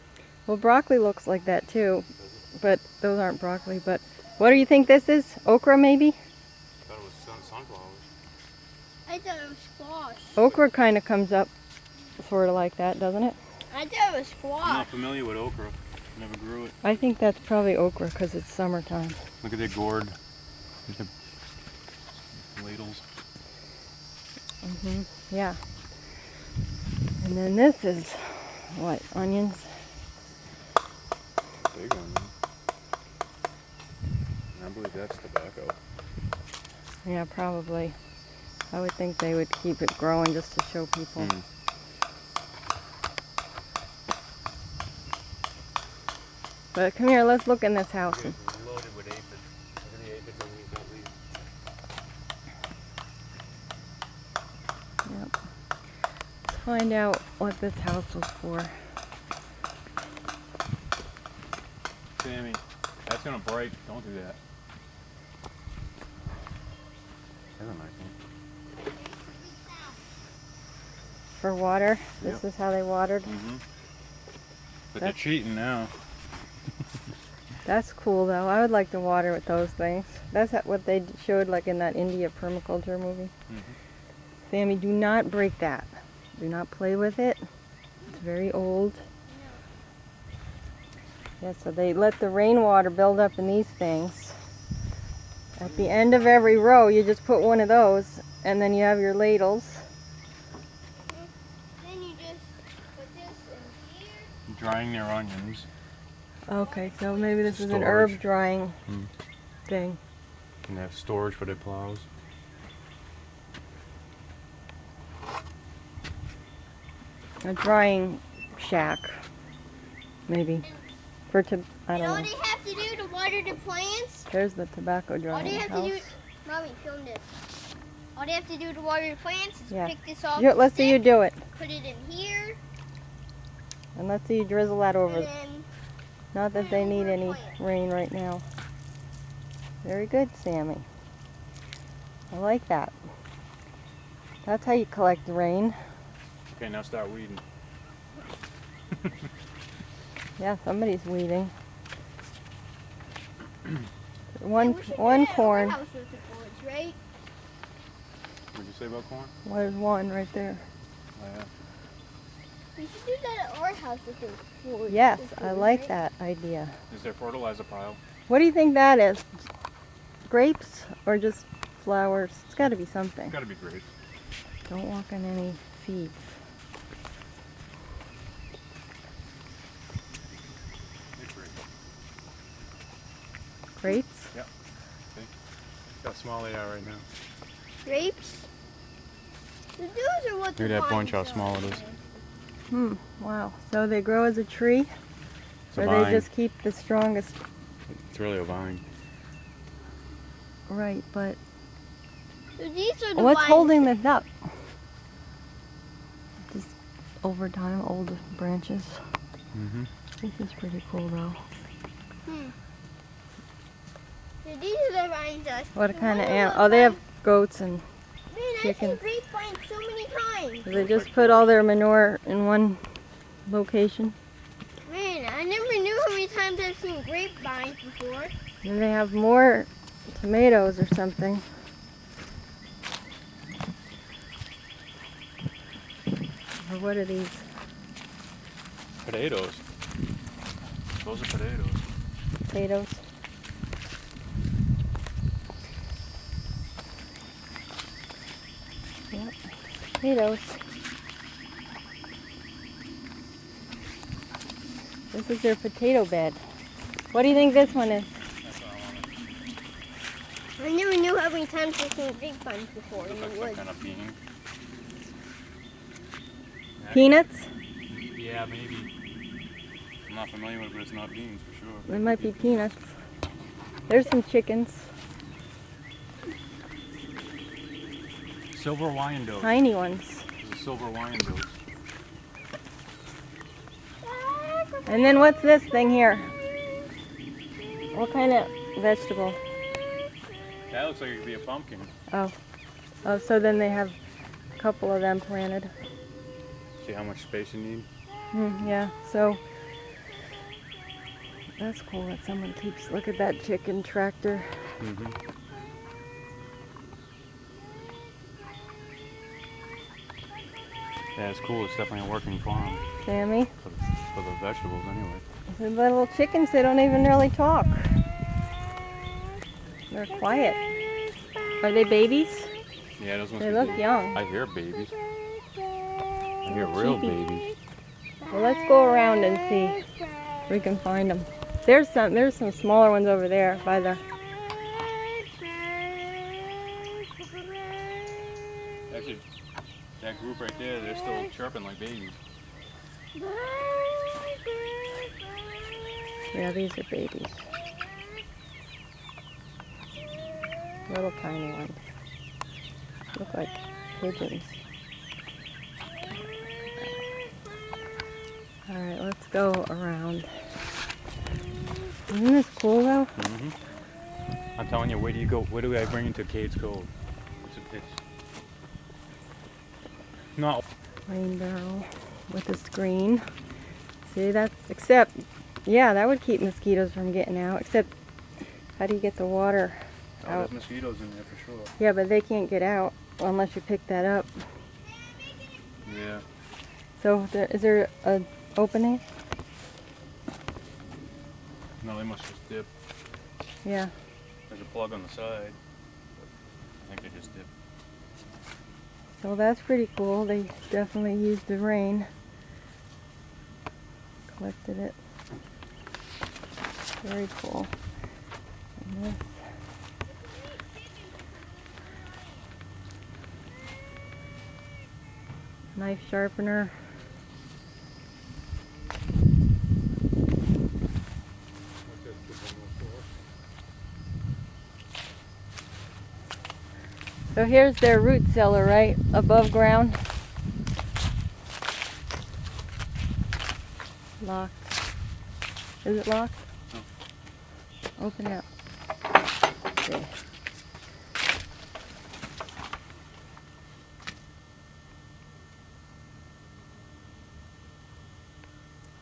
Well, broccoli looks like that too, but those aren't broccoli. But what do you think this is? Okra, maybe? I thought it was sunflowers. I thought it was squash. Okra kind of comes up sort of like that, doesn't it? I thought it was I'm not squash. familiar with okra. Never grew it. I think that's probably okra because it's summertime. Look at their gourd. There's the ladles. Yeah. And then this is, what, onions? Big one. Man. I believe that's tobacco. Yeah, probably. I would think they would keep it growing just to show people. Mm. But come here, let's look in this house. It's loaded with aphids. Look at the aphids underneath that leaf. Yep. Let's find out what this house was for. Sammy, that's gonna break. Don't do that. That's a nice one. For water. This Yep. is how they watered. Mm-hmm. But That's- they're cheating now. That's cool though. I would like to water with those things. That's what they showed like in that India permaculture movie. Sammy, do not break that. Do not play with it. It's very old. Yeah, so they let the rainwater build up in these things. At the end of every row, you just put one of those, and then you have your ladles. Then you just put this in here. Drying their onions. Okay, so maybe this is an Storage. herb drying Mm. thing. And they have storage for their plows. A drying shack, maybe. I And don't all know. they have to do to water the plants, There's the tobacco all they drying have house. to do, Mommy, film this. All they have to do to water the plants is Yeah. pick this off. Here, the let's see you stick, do it. Put it in here, And let's see you drizzle that over. and then Not that they need any rain right now. Very good, Sammy. I like that. That's how you collect rain. Okay, now start weeding. Yeah, somebody's weeding. we One should one do that at our corn. house with the boards, right? What'd you say about corn? There's one right there. Oh, yeah. We should do that at our house with the boards. Yes, with I boards, like right? that idea. Is there fertilizer pile? What do you think that is? Grapes or just flowers? It's got to be something. It's gotta be great. Don't walk on any seeds. It's great. Grapes? Yep. See? Look how small they are right now. Grapes? Those are what Look the at that bunch, how vines small are. it is. Wow. So they grow as a tree? It's a Or vine. they just keep the strongest? It's really a vine. Right, but So these are the what's vines. holding this up? Just over time, old branches. Mm-hmm. This is pretty cool though. So these are the vines that What kind of Why animal? do Oh, they have vines- goats and Man, I've chicken. seen grapevines so many times. they just put all their manure in one location. Man, I never knew how many times I've seen grapevines before. And they have more tomatoes or something. Or what are these? Potatoes. Those are potatoes. Potatoes. Yep, potatoes. This is their potato bed. What do you think this one is? I never knew how many times I've seen big buns before in the Looks like woods. some kind of bean. Peanuts? Yeah, maybe. I'm not familiar with it, but it's not beans for sure. It might be peanuts. There's some chickens. Silver Wyandotte. Tiny ones. This is silver Wyandotte. And then what's this thing here? What kind of vegetable? That looks like it could be a pumpkin. Oh. Oh, so then they have a couple of them planted. See how much space you need? Yeah, so that's cool that someone keeps, look at that chicken tractor. Mm-hmm. Yeah, it's cool. It's definitely a working farm. Sammy? For the vegetables, anyway. The little chickens, they don't even really talk. They're quiet. Are they babies? Yeah, those ones. They look young. I hear babies. I hear real Cheeky. babies. Well, let's go around and see if we can find them. There's some smaller ones over there by the. Actually, that group right there, they're still chirping like babies. Yeah, these are babies. Little tiny ones. Look like pigeons. Alright, let's go around. Isn't this cool though? Mm-hmm. I'm telling you, where do you go? Where do I bring you to Cades Cove? It's not. Rain barrel with a screen. See, that's, except, yeah, that would keep mosquitoes from getting out. Except, how do you get the water Oh, out? there's mosquitoes in there for sure. Yeah, but they can't get out unless you pick that up. Yeah. So, is there an opening? No, they must just dip. Yeah. There's a plug on the side. But I think they just dip. So that's pretty cool. They definitely used the rain. Collected it. Very cool. And this. Knife sharpener. So here's their root cellar, right? Above ground. Locked. Is it locked? No. Open it up. Okay.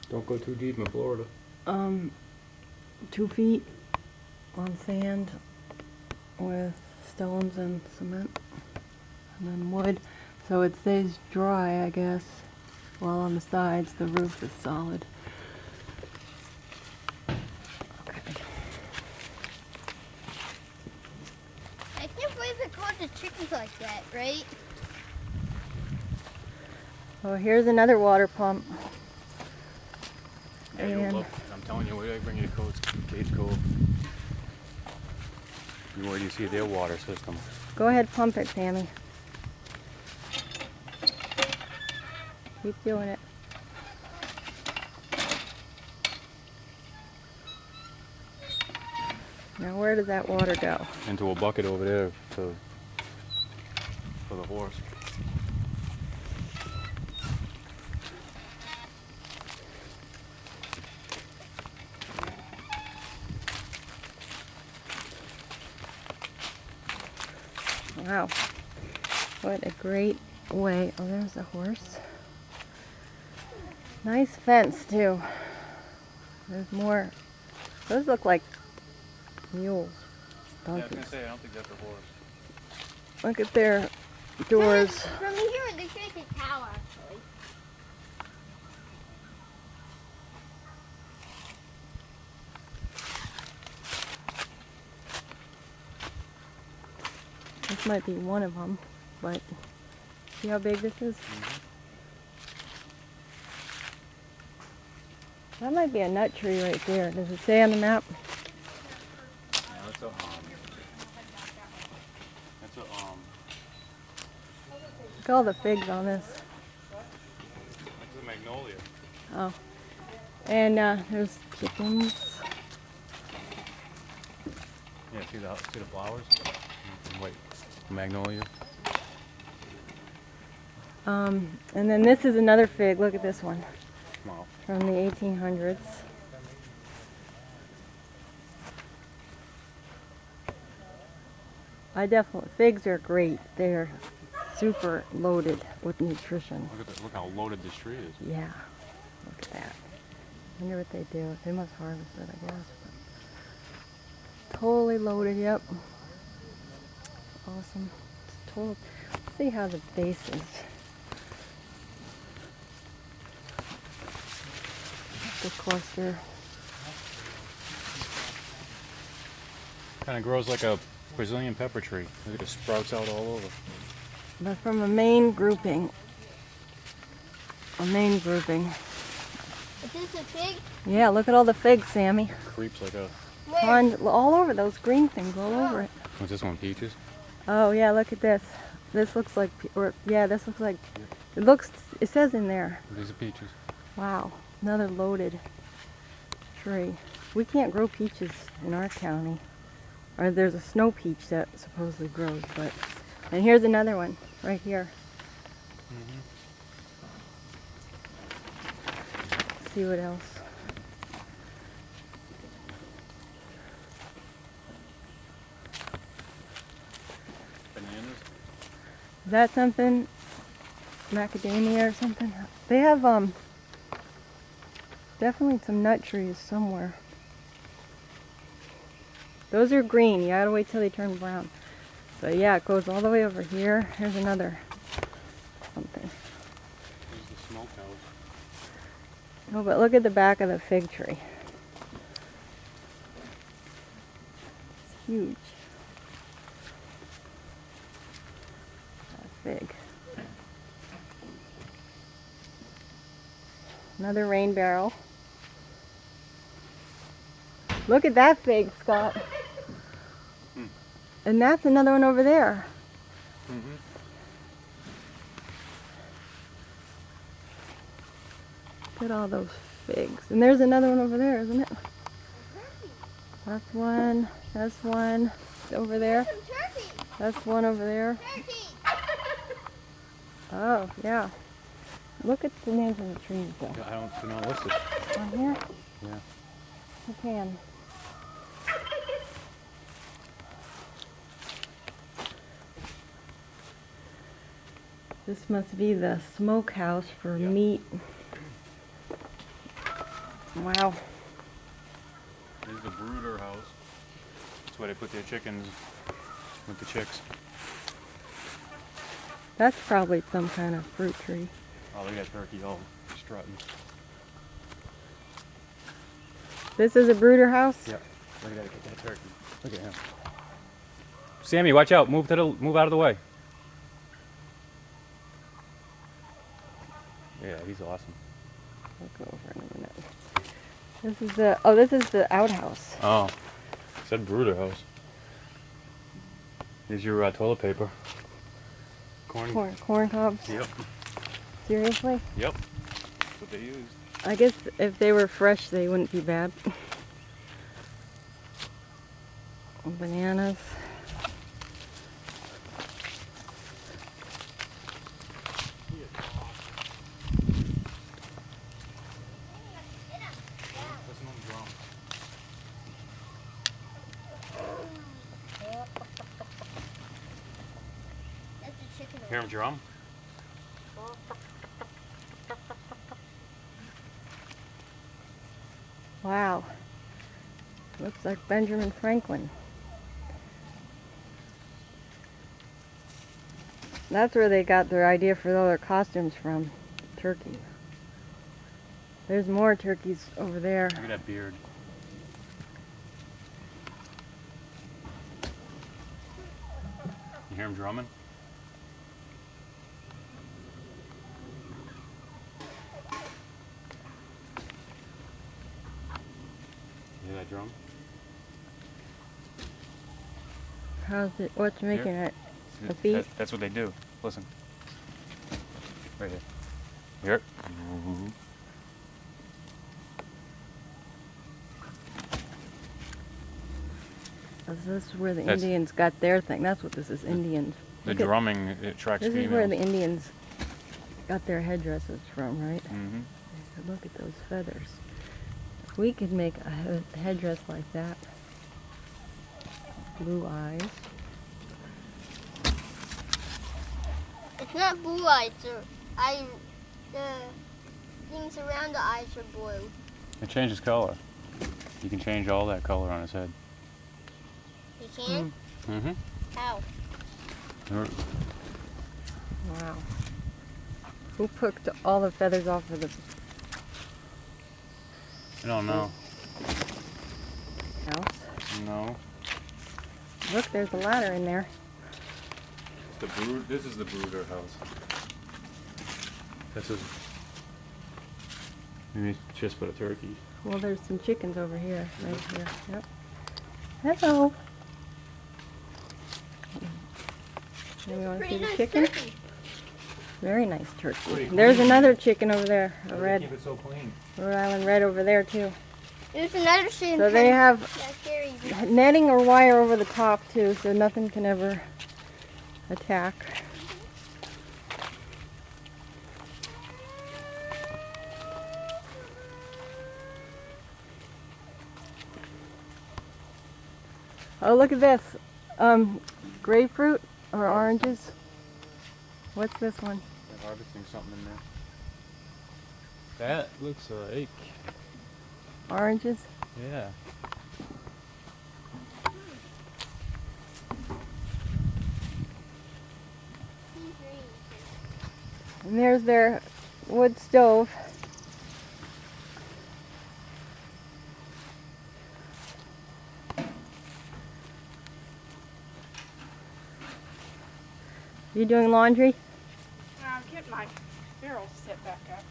Don't go too deep in Florida. 2 feet on sand with stones and cement and then wood, so it stays dry, I guess, while on the sides the roof is solid. Okay. I can't believe it caught the chickens like that, right? Oh, here's another water pump. Yeah, you'll love, I'm telling you, where do I bring you to Cades Cove? Where do you see their water system? Go ahead, pump it, Sammy. Keep doing it. Now where does that water go? Into a bucket over there for the horse. Wow, what a great way. Oh, there's a horse. Nice fence too. There's more. Those look like mules. Yeah, I was Donkeys. gonna say, I don't think that's a horse. Look at their doors. From here, they should make a cow, actually. This might be one of them, but see how big this is? That might be a nut tree right there. Does it say on the map? Yeah, that's a Look at all the figs on this. that's a magnolia. Oh. And there's chickens. Yeah, see the flowers? Wait, magnolia. And then this is another fig. Look at this one. Wow. From the 1800s. Figs are great. They're super loaded with nutrition. Look how loaded this tree is. Yeah, look at that. I wonder what they do. They must harvest it, I guess. Totally loaded, yep. Awesome. It's total. Let's see how the base is. The cluster. Kind of grows like a Brazilian pepper tree. Look at it, sprouts out all over. But from a main grouping. A main grouping. Is this a fig? Yeah, look at all the figs, Sammy. Creeps like a. On, all over those green things, all over it. What's this one? Peaches? Oh yeah, look at this. This looks like, this looks like. It says in there. These are peaches. Wow, another loaded tree. We can't grow peaches in our county. Or there's a snow peach that supposedly grows, but. And here's another one, right here. Let's see what else. Bananas? Is that something? Macadamia or something? They have definitely some nut trees somewhere. Those are green. You gotta wait till they turn brown. But yeah, it goes all the way over here. Here's another something. There's the smokehouse. Oh, but look at the back of the fig tree. It's huge. That fig. Another rain barrel. Look at that fig, Scott. And that's another one over there. Look at all those figs. And there's another one over there, isn't it? That's one. That's one. Over there. That's one over there. Oh, yeah. Look at the names of the trees, though. I don't, they're not listed. On here? Yeah. You can. This must be the smokehouse for meat. Wow. This is the brooder house. That's where they put their chickens with the chicks. That's probably some kind of fruit tree. Oh, look at that turkey all strutting. This is a brooder house? Yep. Look at that turkey. Look at him. Sammy, watch out. Move out of the way. Yeah, he's awesome. I'll go over in a minute. This is the outhouse. Oh, it said brooder house. Here's your toilet paper. Corn cobs? Yep. Seriously? Yep. That's what they used. I guess if they were fresh, they wouldn't be bad. Bananas. Hear him drum? Wow. Looks like Benjamin Franklin. That's where they got their idea for all their costumes from. Turkey. There's more turkeys over there. Look at that beard. You hear him drumming? You hear that drum? How's it? What's making it? A beat? That's what they do. Listen. Right here. Hear it? This is where the That's- Indians got their thing. That's what this is, Indians. The Look at- drumming, it attracts This females. is where the Indians got their headdresses from, right? Mm-hmm. Look at those feathers. If we could make a headdress like that. Blue eyes. It's not blue eyes, the things around the eyes are blue. It changes color. You can change all that color on his head. You can? Mm-hmm. How? Wow. Who picked all the feathers off of the I don't know. house? No. Look, there's a ladder in there. The brood. This is the brooder house. This is. Maybe it's just for the turkeys. Well, there's some chickens over here, right here. Yep. Hello. Do you want to see the chicken? Very nice turkey. There's another chicken over there, a red. Keep it so clean. Rhode Island red over there too. There's another shade. So they have That carries it. netting or wire over the top too, so nothing can ever attack. Oh, look at this. Grapefruit or oranges? What's this one? They're harvesting something in there. That looks like. Oranges? Yeah. And there's their wood stove. You doing laundry? I'll get my barrel set back up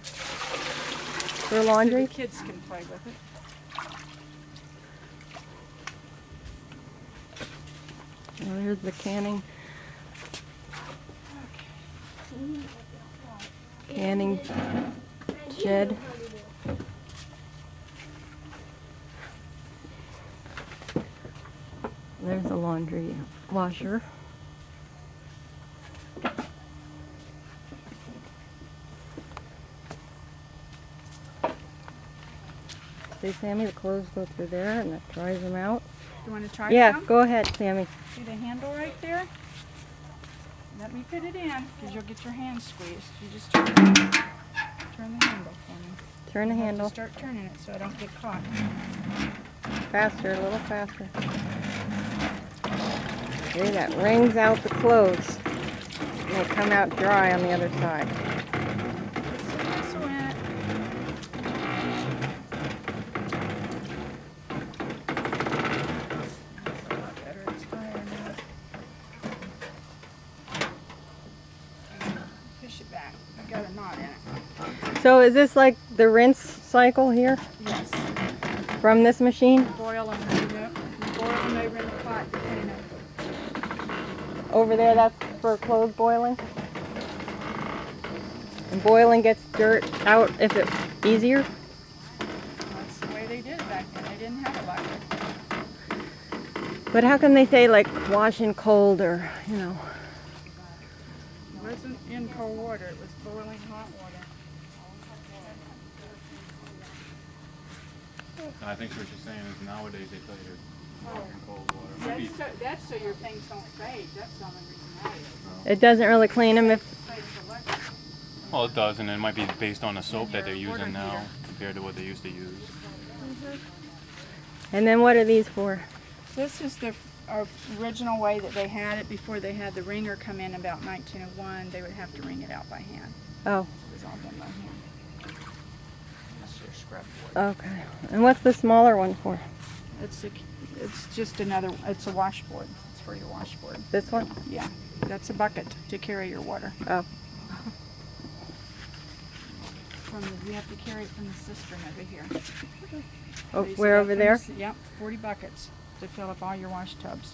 For so laundry? the kids can play with it. Oh, here's the canning shed. There's the laundry washer. See, Sammy, the clothes go through there and that dries them out. You want to try Yeah, some? go ahead, Sammy. See the handle right there? Let me fit it in, because you'll get your hand squeezed. You just turn the handle for me. Turn the You'll have to handle. start turning it so I don't get caught. Faster, a little faster. See, that wrings out the clothes. And they come out dry on the other side. This went. That's a lot better. It's drier now. Push it back. I've got a knot in it. So is this like the rinse cycle here Yes. from this machine? Boil them. Yep. Boil them over in the pot to clean them. Over there, that's for clothes boiling? And boiling gets dirt out if it's easier? That's the way they did it back then. They didn't have it like that. But how can they say like wash in cold or, you know? It wasn't in cold water. It was boiling hot water. I think what you're saying is nowadays they tell you to walk in cold water. That's so your things don't fade. That's the only reason that is. It doesn't really clean them if... Saves electric. Well, it does, and it might be based on the soap that they're using now compared to what they used to use. And then what are these for? This is the original way that they had it before they had the wringer come in about 1901. They would have to wring it out by hand. Oh, It was all done by hand. That's your scrub board. okay. And what's the smaller one for? It's just another, it's a washboard. It's for your washboard. This one? Yeah, that's a bucket to carry your water. Oh. You have to carry it from the cistern over here. Oh, Raise it where up over from there? Yep, 40 buckets to fill up all your wash tubs.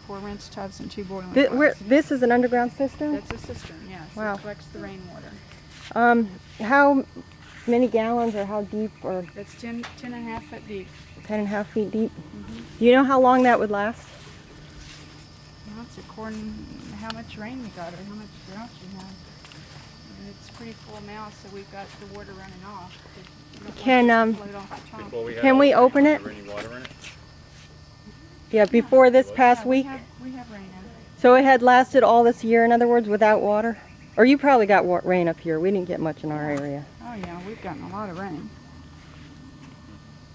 4 rinse tubs and 2 boiling Where, tubs. this is an underground cistern? That's a cistern, yes. Wow. It collects the rainwater. How many gallons or how deep or It's 10 and a half foot deep. 10.5 feet deep? Do you know how long that would last? Well, it's according to how much rain you got or how much drought you have. And it's pretty full now, so we've got the water running off. Can we open it? Any water in it? Yeah, before this past week? We have rain in it. So it had lasted all this year, in other words, without water? Or you probably got rain up here. We didn't get much in our area. Oh yeah, we've gotten a lot of rain.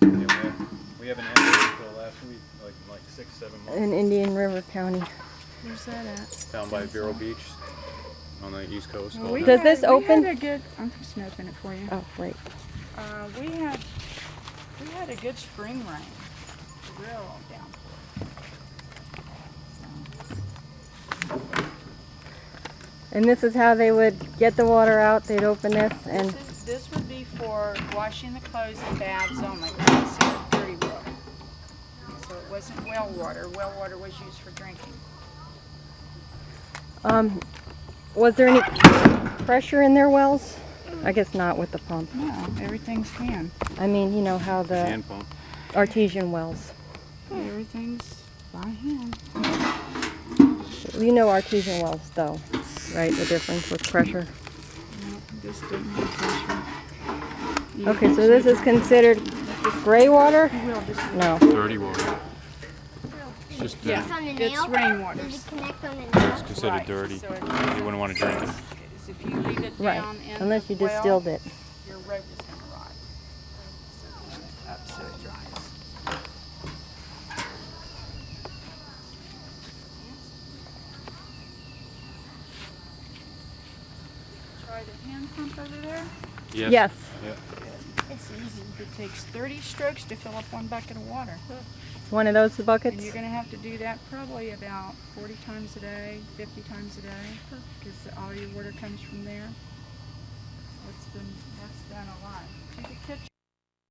Yeah, we haven't had it until last week, like 6-7 months. In Indian River County. Where's that at? Down by Vero Beach on the East Coast. Well, we Does had- this open? We had a good, I'm just gonna open it for you. Oh, great. We had a good spring rain. Real downpour. And this is how they would get the water out. They'd open this and This would be for washing the clothes and baths only. It was considered dirty water. So it wasn't well water. Well water was used for drinking. was there any pressure in their wells? I guess not with the pump. No, everything's hand. I mean, you know how the Hand pump. artesian wells. Everything's by hand. You know artesian wells though, right? The difference with pressure. No, this didn't have pressure. Okay, so this is considered gray water? No. Dirty water. It's just Yeah, It's on the it's nail? rainwater. Does it connect on the nail? it's considered Right, dirty. so it- You wouldn't want to drink it. If you leave it Right. down in Unless the you well, distilled it. your rope is going to rot. So you want it up so it dries. Try the hand pump over there. Yes. Yes. It's easy. It takes 30 strokes to fill up 1 bucket of water. One of those And buckets? you're going to have to do that probably about 40 times a day, 50 times a day, because all your water comes from there. That's done a lot. To the kitchen.